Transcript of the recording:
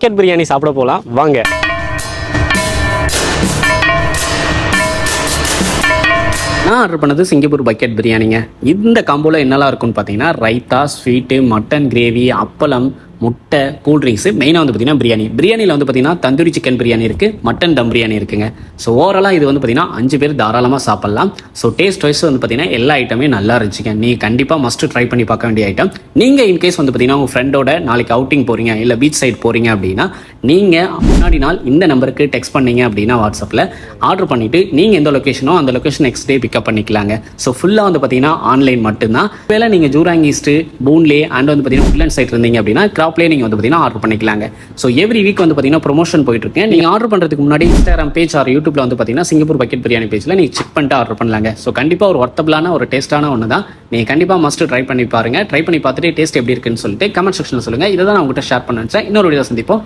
Bucket biryani சாப்பிட போகலாம் வாங்க. நான் ஆர்டர் பண்ணது சிங்கப்பூர் பக்கெட் பிரியாணிங்க. இந்த காம்போவில் என்னெல்லாம் இருக்குன்னு பார்த்தீங்கன்னா ரைத்தா, ஸ்வீட்டு, மட்டன் கிரேவி, அப்பளம், முட்டை, கூல்ட்ரிங்க்ஸு, மெயினாக வந்து பார்த்தீங்கன்னா பிரியாணியில் வந்து பார்த்தீங்கன்னா தந்தூரி சிக்கன் பிரியாணி இருக்குது, மட்டன் தம் பிரியாணி இருக்குங்க. ஸோ ஓவராலாக இது வந்து பார்த்தீங்கன்னா 5 பேர் தாராளமாக சாப்பிட்லாம். ஸோ டேஸ்ட் வைஸ் வந்து பார்த்தீங்கன்னா எல்லா ஐட்டமே நல்லா இருந்துச்சுங்க. நீங்கள் கண்டிப்பாக மஸ்ட்டு ட்ரை பண்ணி பார்க்க வேண்டிய ஐட்டம். நீங்கள் இன்கேஸ் வந்து பார்த்தீங்கன்னா உங்கள் ஃப்ரெண்டோட நாளைக்கு அவுட்டிங் போகிறீங்க இல்லை பீச் சைட் போகிறீங்க அப்படின்னா நீங்கள் முன்னாடி நாள் இந்த நம்பருக்கு டெக்ஸ்ட் பண்ணீங்க அப்படின்னா வாட்ஸ்அப்பில் ஆர்டர் பண்ணிவிட்டு நீங்கள் எந்த லொக்கேஷனோ அந்த லொக்கேஷன் நெக்ஸ்ட் டே பிக்கப் பண்ணிக்கலாங்க. ஸோ ஃபுல்லாக வந்து பார்த்தீங்கன்னா ஆன்லைன் மட்டும்தான். வேலை நீங்கள் ஜூராங் ஈஸ்ட்டு, பூன்லே அண்ட் வந்து பார்த்தீங்கன்னா உட்லண்ட் சைட் இருந்தீங்க அப்படின்னா கிராப்லேயே நீங்கள் வந்து பார்த்தீங்கன்னா ஆர்டர் பண்ணிக்கலாங்க. ஸோ எவ்ரி வீக் வந்து பார்த்தீங்கன்னா ப்ரொமோஷன் போயிட்டு இருக்கு. நீங்கள் ஆர்டர் பண்ணுறதுக்கு முன்னாடி இன்ஸ்டாகிராம் பேஜ் ஆர் யூடியூப்ல வந்து பார்த்தீங்கன்னா சிங்கப்பூர் பக்கெட் பிரியாணி பேஜில் நீங்கள் செக் பண்ணிட்டு ஆர்டர் பண்ணலாங்க. ஸோ கண்டிப்பாக ஒரு ஒர்த்தபிளான ஒரு டேஸ்ட்டான ஒன்று தான். நீங்கள் கண்டிப்பாக மஸ்ட் ட்ரை பண்ணி பாருங்க. ட்ரை பண்ணி பார்த்துட்டு டேஸ்ட் எப்படி இருக்குன்னு சொல்லிட்டு கமெண்ட் செக்ஷனில் சொல்லுங்கள். இதை தான் நான் உங்கள்கிட்ட ஷேர் பண்ண நினச்சேன். இன்னொரு வீடியோ சந்திப்போம்.